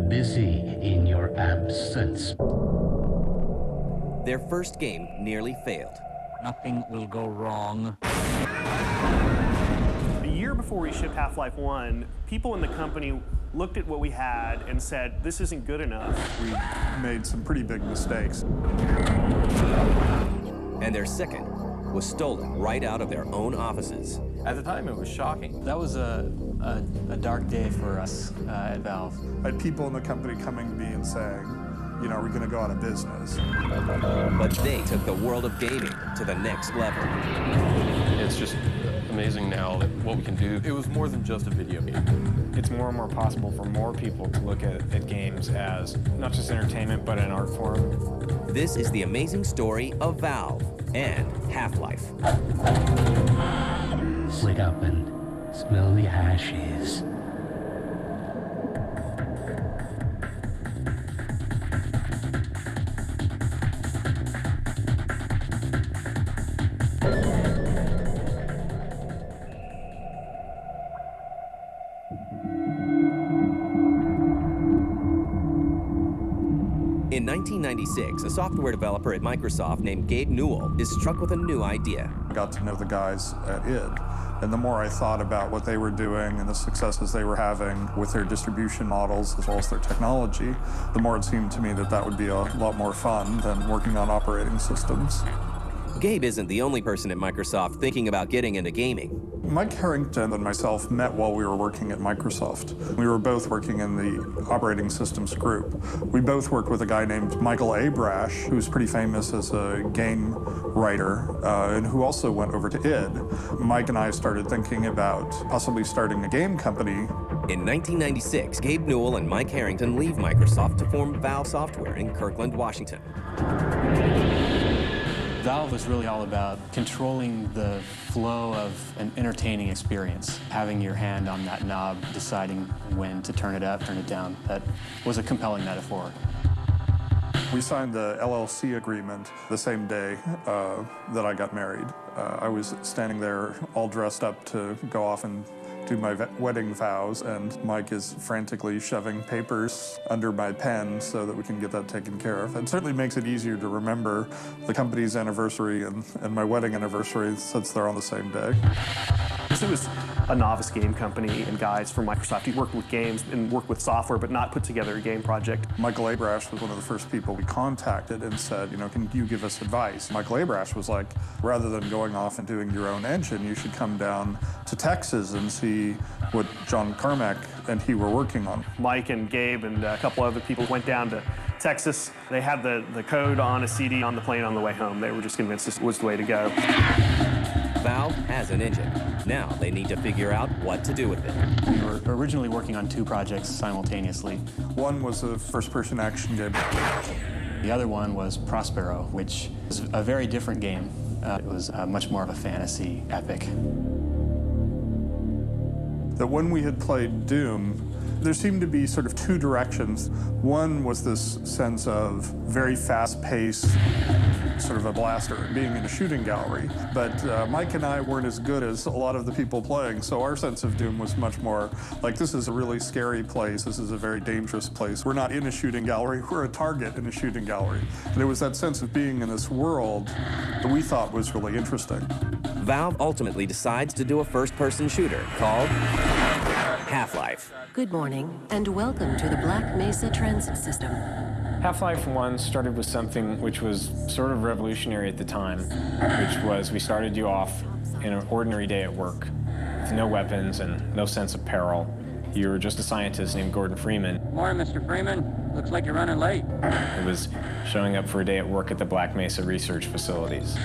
been busy in your absence. Their first game nearly failed. Nothing will go wrong. A year before we shipped Half-Life 1, people in the company looked at what we had and said, this isn't good enough. We made some pretty big mistakes. And their second was stolen right out of their own offices. At the time, it was shocking. That was a dark day for us at Valve. I had people in the company coming to me and saying, you know, are we going to go out of business? But they took the world of gaming to the next level. It's just amazing now that what we can do. It was more than just a video game. It's more and more possible for more people to look at games as not just entertainment, but an art form. This is the amazing story of Valve and Half-Life. Wake up and smell the ashes. In 1996, a software developer at Microsoft named Gabe Newell is struck with a new idea. I got to know the guys at id, and the more I thought about what they were doing and the successes they were having with their distribution models as well as their technology, the more it seemed to me that that would be a lot more fun than working on operating systems. Gabe isn't the only person at Microsoft thinking about getting into gaming. Mike Harrington and myself met while we were working at Microsoft. We were both working in the operating systems group. We both worked with a guy named Michael Abrash, who's pretty famous as a game writer, and who also went over to id. Mike and I started thinking about possibly starting a game company. In 1996, Gabe Newell and Mike Harrington leave Microsoft to form Valve Software in Kirkland, Washington. Valve was really all about controlling the flow of an entertaining experience, having your hand on that knob, deciding when to turn it up, turn it down. That was a compelling metaphor. We signed the LLC agreement the same day that I got married. I was standing there all dressed up to go off and do my wedding vows, and Mike is frantically shoving papers under my pen so that we can get that taken care of. It certainly makes it easier to remember the company's anniversary and my wedding anniversary since they're on the same day. It was a novice game company and guys from Microsoft who worked with games and worked with software, but not put together a game project. Michael Abrash was one of the first people we contacted and said, you know, can you give us advice? Michael Abrash was like, rather than going off and doing your own engine, you should come down to Texas and see what John Carmack and he were working on. Mike and Gabe and a couple other people went down to Texas. They had the code on a CD on the plane on the way home. They were just convinced this was the way to go. Valve has an engine. Now they need to figure out what to do with it. We were originally working on two projects simultaneously. One was a first-person action game. The other one was Prospero, which is a very different game. It was much more of a fantasy epic. That when we had played Doom, there seemed to be sort of two directions. One was this sense of very fast-paced, sort of a blaster, being in a shooting gallery. But Mike and I weren't as good as a lot of the people playing, so our sense of Doom was much more like, this is a really scary place, this is a very dangerous place. We're not in a shooting gallery, we're a target in a shooting gallery. And it was that sense of being in this world that we thought was really interesting. Valve ultimately decides to do a first-person shooter called Half-Life. Good morning, and welcome to the Black Mesa Transit System. Half-Life 1 started with something which was sort of revolutionary at the time, which was we started you off in an ordinary day at work with no weapons and no sense of peril. You were just a scientist named Gordon Freeman. Morning, Mr. Freeman. Looks like you're running late. It was showing up for a day at work at the Black Mesa research facilities.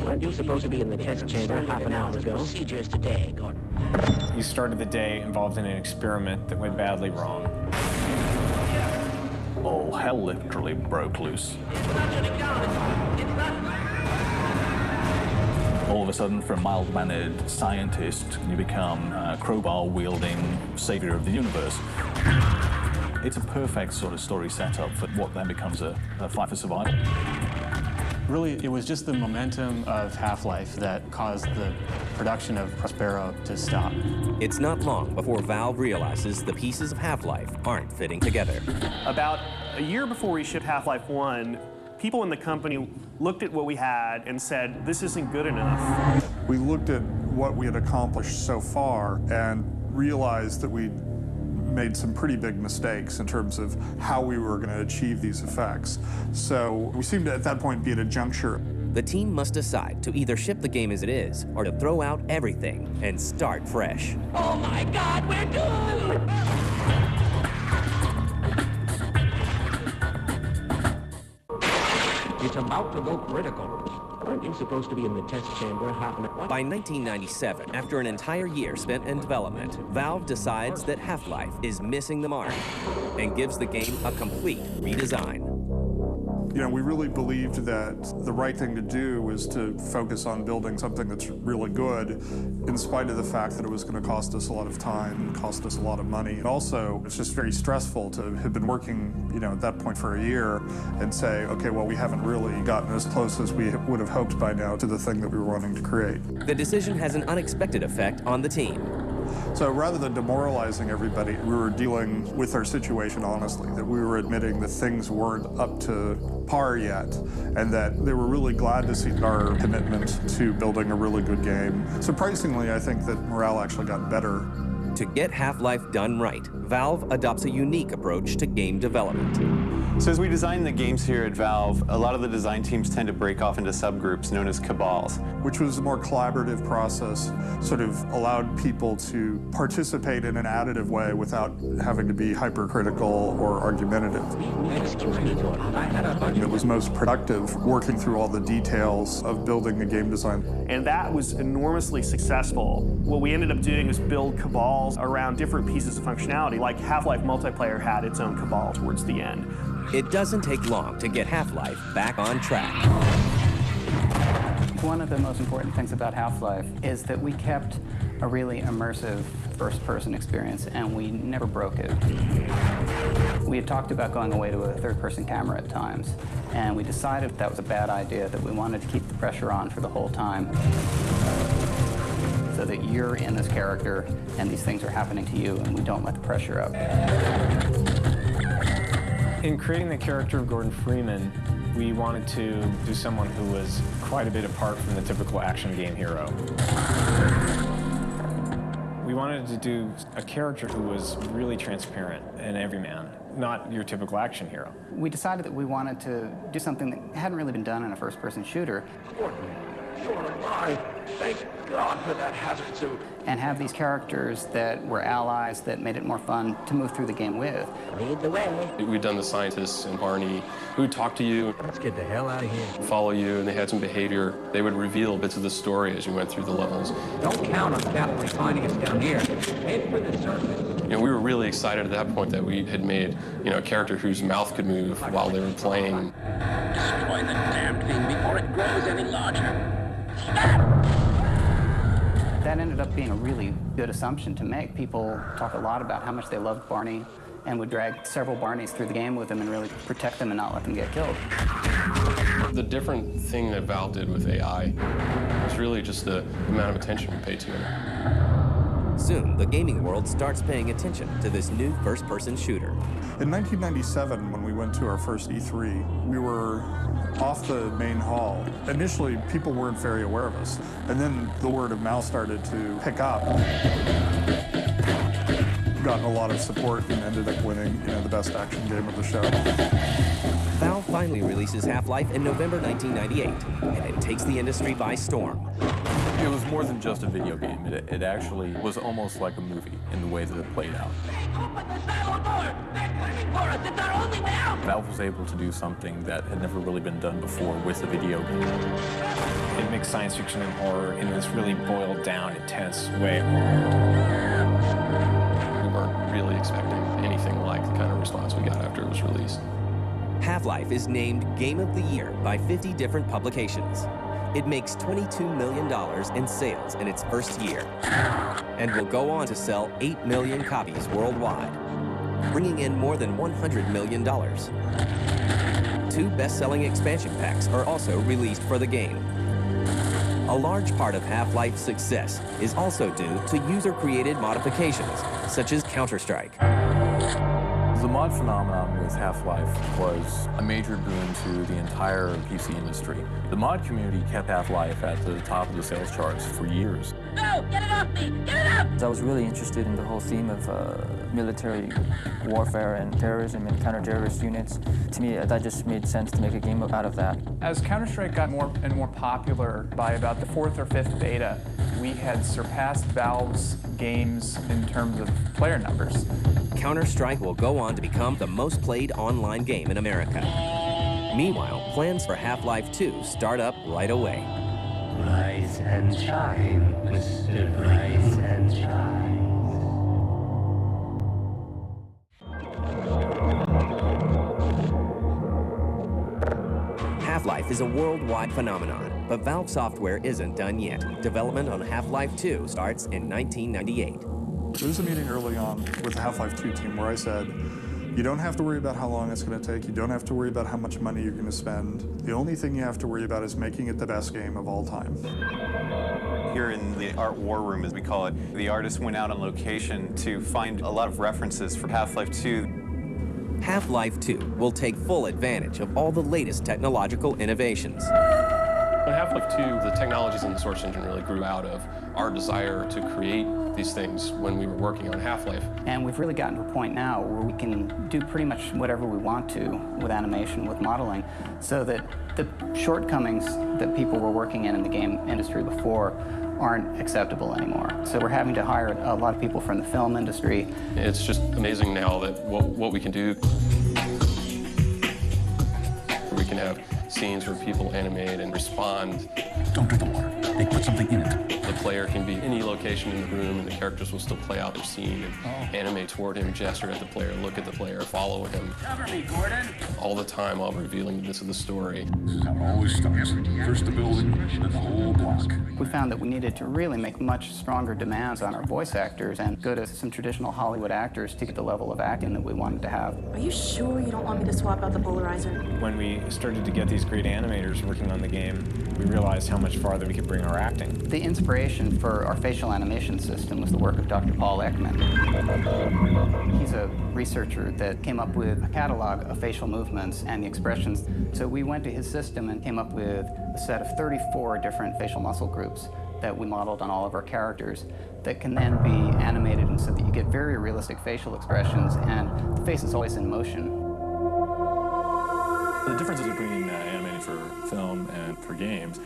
Weren't you supposed to be in the test chamber half an hour ago? Procedures today, Gordon. You started the day involved in an experiment that went badly wrong. Oh, hell literally broke loose. All of a sudden, from mild-mannered scientist, you become a crowbar-wielding savior of the universe. It's a perfect sort of story setup for what then becomes a fight for survival. Really, it was just the momentum of Half-Life that caused the production of Prospero to stop. It's not long before Valve realizes the pieces of Half-Life aren't fitting together. About a year before we shipped Half-Life 1, people in the company looked at what we had and said, this isn't good enough. We looked at what we had accomplished so far and realized that we made some pretty big mistakes in terms of how we were going to achieve these effects. So we seemed to, at that point, be at a juncture. The team must decide to either ship the game as it is or to throw out everything and start fresh. Oh my God, we're doomed! It's about to go critical. Aren't you supposed to be in the test chamber half an hour? By 1997, after an entire year spent in development, Valve decides that Half-Life is missing the mark and gives the game a complete redesign. You know, we really believed that the right thing to do was to focus on building something that's really good, in spite of the fact that it was going to cost us a lot of time and cost us a lot of money. And also, it's just very stressful to have been working, you know, at that point for a year and say, okay, well, we haven't really gotten as close as we would have hoped by now to the thing that we were wanting to create. The decision has an unexpected effect on the team. So rather than demoralizing everybody, we were dealing with our situation honestly, that we were admitting that things weren't up to par yet, and that they were really glad to see our commitment to building a really good game. Surprisingly, I think that morale actually got better. To get Half-Life done right, Valve adopts a unique approach to game development. So as we design the games here at Valve, a lot of the design teams tend to break off into subgroups known as cabals. Which was a more collaborative process, sort of allowed people to participate in an additive way without having to be hypercritical or argumentative. It was most productive working through all the details of building a game design. And that was enormously successful. What we ended up doing was build cabals around different pieces of functionality, like Half-Life multiplayer had its own cabal towards the end. It doesn't take long to get Half-Life back on track. One of the most important things about Half-Life is that we kept a really immersive first-person experience, and we never broke it. We had talked about going away to a third-person camera at times, and we decided that was a bad idea, that we wanted to keep the pressure on for the whole time, so that you're in this character, and these things are happening to you, and we don't let the pressure up. In creating the character of Gordon Freeman, we wanted to do someone who was quite a bit apart from the typical action game hero. We wanted to do a character who was really transparent and everyman, not your typical action hero. We decided that we wanted to do something that hadn't really been done in a first-person shooter. You're alive. Thank God for that hazard suit. And have these characters that were allies that made it more fun to move through the game with. Lead the way. We'd done the scientists and Barney who would talk to you. Let's get the hell out of here. Follow you, and they had some behavior. They would reveal bits of the story as you went through the levels. Don't count on Captain finding us down here. Aim for the surface. You know, we were really excited at that point that we had made, you know, a character whose mouth could move while they were playing. Destroy the damn thing before it grows any larger. That ended up being a really good assumption to make. People talk a lot about how much they loved Barney and would drag several Barneys through the game with them and really protect them and not let them get killed. The different thing that Valve did with AI was really just the amount of attention we paid to it. Soon, the gaming world starts paying attention to this new first-person shooter. In 1997, when we went to our first E3, we were off the main hall. Initially, people weren't very aware of us, and then the word of mouth started to pick up. Gotten a lot of support and ended up winning, you know, the best action game of the show. Valve finally releases Half-Life in November 1998, and it takes the industry by storm. It was more than just a video game. It actually was almost like a movie in the way that it played out. Valve was able to do something that had never really been done before with a video game. It mixed science fiction and horror in this really boiled down, intense way. We weren't really expecting anything like the kind of response we got after it was released. Half-Life is named Game of the Year by 50 different publications. It makes $22 million in sales in its first year, and will go on to sell 8 million copies worldwide. bringing in more than $100 million. 2 best-selling expansion packs are also released for the game. A large part of Half-Life's success is also due to user-created modifications, such as Counter-Strike. The mod phenomenon with Half-Life was a major boon to the entire PC industry. The mod community kept Half-Life at the top of the sales charts for years. No! Get it off me! Get it up! I was really interested in the whole theme of military warfare and terrorism and counter-terrorist units. To me, that just made sense to make a game out of that. As Counter-Strike got more and more popular, by about the 4th or 5th beta, we had surpassed Valve's games in terms of player numbers. Counter-Strike will go on to become the most played online game in America. Meanwhile, plans for Half-Life 2 start up right away. Rise and shine, Mr. Rise and shine. Half-Life is a worldwide phenomenon, but Valve Software isn't done yet. Development on Half-Life 2 starts in 1998. There was a meeting early on with the Half-Life 2 team where I said, you don't have to worry about how long it's going to take. You don't have to worry about how much money you're going to spend. The only thing you have to worry about is making it the best game of all time. Here in the art war room, as we call it, the artists went out on location to find a lot of references for Half-Life 2. Half-Life 2 will take full advantage of all the latest technological innovations. In Half-Life 2, the technologies in the source engine really grew out of our desire to create these things when we were working on Half-Life. And we've really gotten to a point now where we can do pretty much whatever we want to with animation, with modeling, so that the shortcomings that people were working in the game industry before aren't acceptable anymore. So we're having to hire a lot of people from the film industry. It's just amazing now that what we can do. We can have scenes where people animate and respond. Don't drink the water. They put something in it. The player can be any location in the room and the characters will still play out their scene and animate toward him, gesture at the player, look at the player, follow him. Cover me, Gordon! All the time while revealing this of the story. This is how it always starts. First the building, then the whole block. We found that we needed to really make much stronger demands on our voice actors and go to some traditional Hollywood actors to get the level of acting that we wanted to have. Are you sure you don't want me to swap out the polarizer? When we started to get these great animators working on the game, we realized how much farther we could bring our acting. The inspiration for our facial animation system was the work of Dr. Paul Ekman. He's a researcher that came up with a catalog of facial movements and the expressions. So we went to his system and came up with a set of 34 different facial muscle groups that we modeled on all of our characters that can then be animated and so that you get very realistic facial expressions and the face is always in motion. The differences between animating for film and for games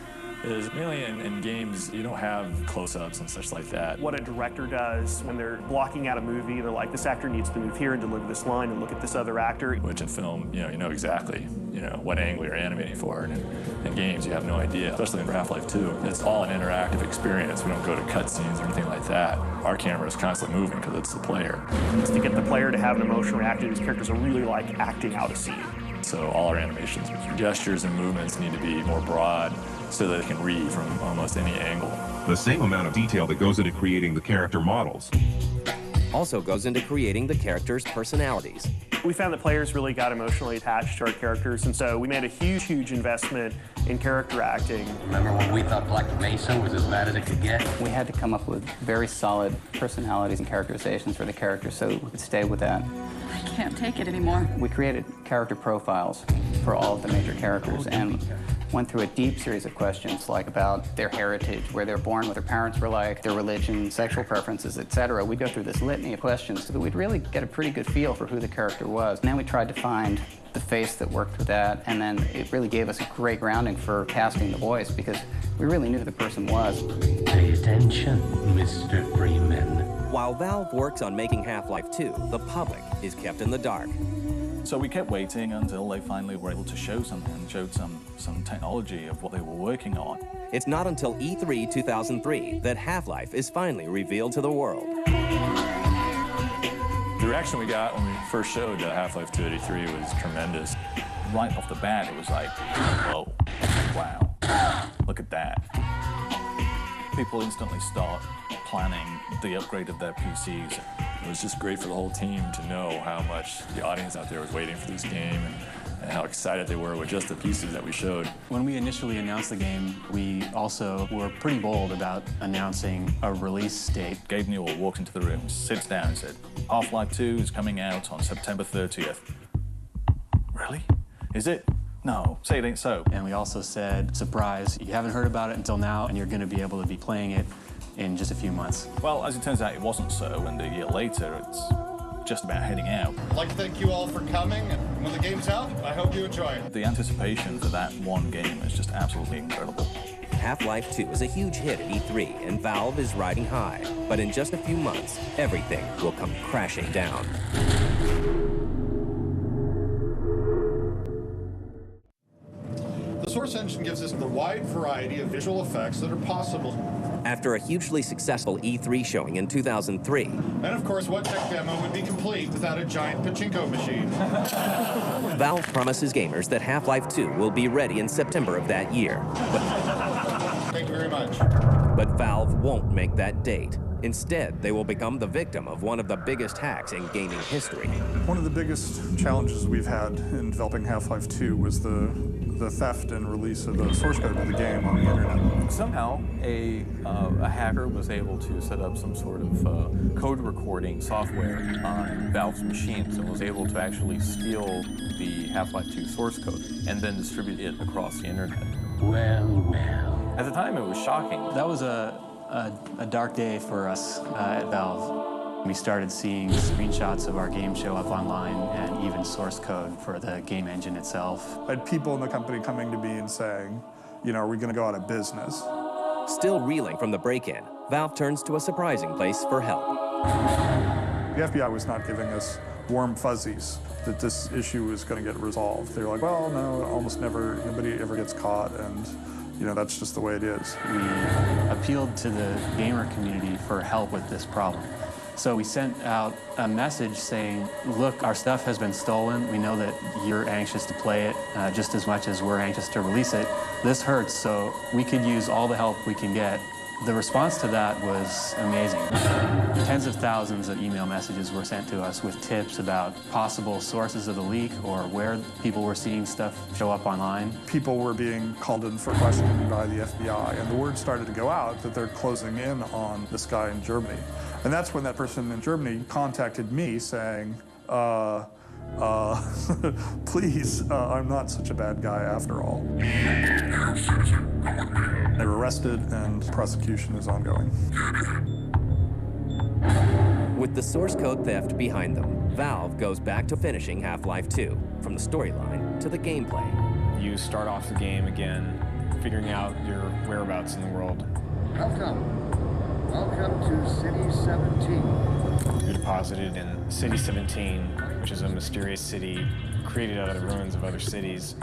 is mainly in games, you don't have close-ups and such like that. What a director does when they're blocking out a movie, they're like, this actor needs to move here and deliver this line and look at this other actor. Which in film, you know exactly, what angle you're animating for. And in games, you have no idea, especially in Half-Life 2. It's all an interactive experience. We don't go to cutscenes or anything like that. Our camera is constantly moving because it's the player. It's to get the player to have an emotional reaction. These characters are really like acting out a scene. So all our animations, gestures and movements need to be more broad so that it can read from almost any angle. The same amount of detail that goes into creating the character models also goes into creating the characters' personalities. We found that players really got emotionally attached to our characters, and so we made a huge investment in character acting. Remember when we thought Black Mesa was as bad as it could get? We had to come up with very solid personalities and characterizations for the characters so we could stay with that. I can't take it anymore. We created character profiles for all of the major characters and went through a deep series of questions like about their heritage, where they're born, what their parents were like, their religion, sexual preferences, etc. We'd go through this litany of questions so that we'd really get a pretty good feel for who the character was. And then we tried to find the face that worked with that, and then it really gave us a great grounding for casting the voice because we really knew who the person was. Pay attention, Mr. Freeman. While Valve works on making Half-Life 2, the public is kept in the dark. So we kept waiting until they finally were able to show something, showed some technology of what they were working on. It's not until E3 2003 that Half-Life is finally revealed to the world. The reaction we got when we first showed Half-Life 2 at E3 was tremendous. Right off the bat, it was like, whoa, wow, look at that. People instantly start planning the upgrade of their PCs. It was just great for the whole team to know how much the audience out there was waiting for this game and how excited they were with just the pieces that we showed. When we initially announced the game, we also were pretty bold about announcing a release date. Gabe Newell walked into the room, sits down and said, Half-Life 2 is coming out on September 30th. Really? Is it? No, say it ain't so. And we also said, surprise, you haven't heard about it until now, and you're going to be able to be playing it in just a few months. Well, as it turns out, it wasn't so, and a year later, it's just about heading out. I'd like to thank you all for coming, and when the game's out, I hope you enjoy it. The anticipation for that one game is just absolutely incredible. Half-Life 2 is a huge hit at E3, and Valve is riding high. But in just a few months, everything will come crashing down. The Source engine gives us the wide variety of visual effects that are possible. After a hugely successful E3 showing in 2003. And of course, what tech demo would be complete without a giant pachinko machine? Valve promises gamers that Half-Life 2 will be ready in September of that year. Thank you very much. But Valve won't make that date. Instead, they will become the victim of one of the biggest hacks in gaming history. One of the biggest challenges we've had in developing Half-Life 2 was the theft and release of the source code of the game on the internet. Somehow, a hacker was able to set up some sort of code recording software on Valve's machines and was able to actually steal the Half-Life 2 source code and then distribute it across the internet. Well. At the time, it was shocking. That was a dark day for us at Valve. We started seeing screenshots of our game show up online and even source code for the game engine itself. I had people in the company coming to me and saying, you know, are we going to go out of business? Still reeling from the break-in, Valve turns to a surprising place for help. The FBI was not giving us warm fuzzies that this issue was going to get resolved. They were like, well, no, almost never, nobody ever gets caught, and you know, that's just the way it is. We appealed to the gamer community for help with this problem. So we sent out a message saying, look, our stuff has been stolen. We know that you're anxious to play it just as much as we're anxious to release it. This hurts, so we could use all the help we can get. The response to that was amazing. Tens of thousands of email messages were sent to us with tips about possible sources of the leak or where people were seeing stuff show up online. People were being called in for questioning by the FBI, and the word started to go out that they're closing in on this guy in Germany. And that's when that person in Germany contacted me saying, please, I'm not such a bad guy after all. They were arrested and prosecution is ongoing. With the source code theft behind them, Valve goes back to finishing Half-Life 2, from the storyline to the gameplay. You start off the game again, figuring out your whereabouts in the world. Welcome to City 17. You're deposited in City 17, which is a mysterious city created out of the ruins of other cities.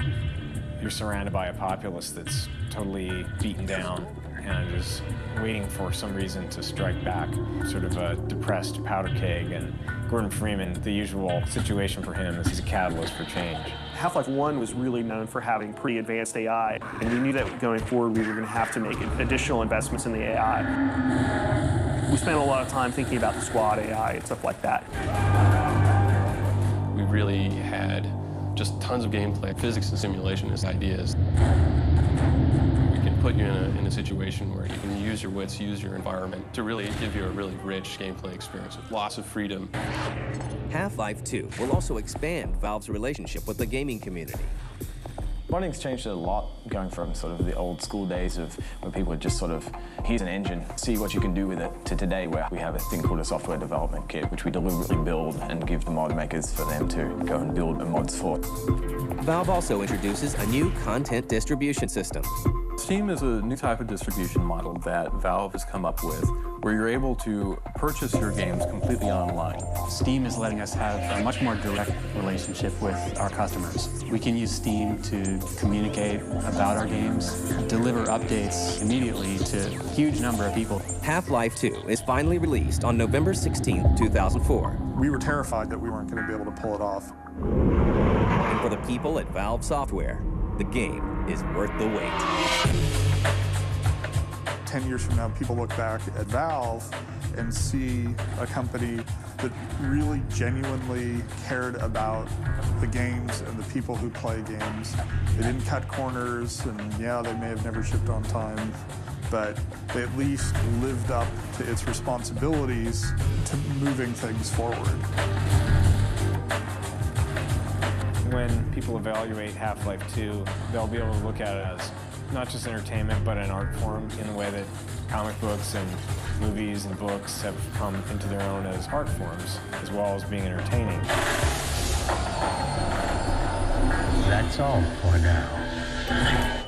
You're surrounded by a populace that's totally beaten down and is waiting for some reason to strike back. Sort of a depressed powder keg, and Gordon Freeman, the usual situation for him is he's a catalyst for change. Half-Life 1 was really known for having pretty advanced AI, and we knew that going forward we were going to have to make additional investments in the AI. We spent a lot of time thinking about the squad AI and stuff like that. We really had just tons of gameplay, physics and simulation as ideas. We can put you in a situation where you can use your wits, use your environment to really give you a really rich gameplay experience with lots of freedom. Half-Life 2 will also expand Valve's relationship with the gaming community. Modding's changed a lot, going from sort of the old school days of when people would just sort of, here's an engine, see what you can do with it, to today where we have a thing called a software development kit, which we deliberately build and give the mod makers for them to go and build mods for. Valve also introduces a new content distribution system. Steam is a new type of distribution model that Valve has come up with, where you're able to purchase your games completely online. Steam is letting us have a much more direct relationship with our customers. We can use Steam to communicate about our games, deliver updates immediately to a huge number of people. Half-Life 2 is finally released on November 16, 2004. We were terrified that we weren't going to be able to pull it off. And for the people at Valve Software, the game is worth the wait. 10 years from now, people look back at Valve and see a company that really genuinely cared about the games and the people who play games. They didn't cut corners, and yeah, they may have never shipped on time, but they at least lived up to its responsibilities to moving things forward. When people evaluate Half-Life 2, they'll be able to look at it as not just entertainment, but an art form in the way that comic books and movies and books have come into their own as art forms, as well as being entertaining. That's all for now.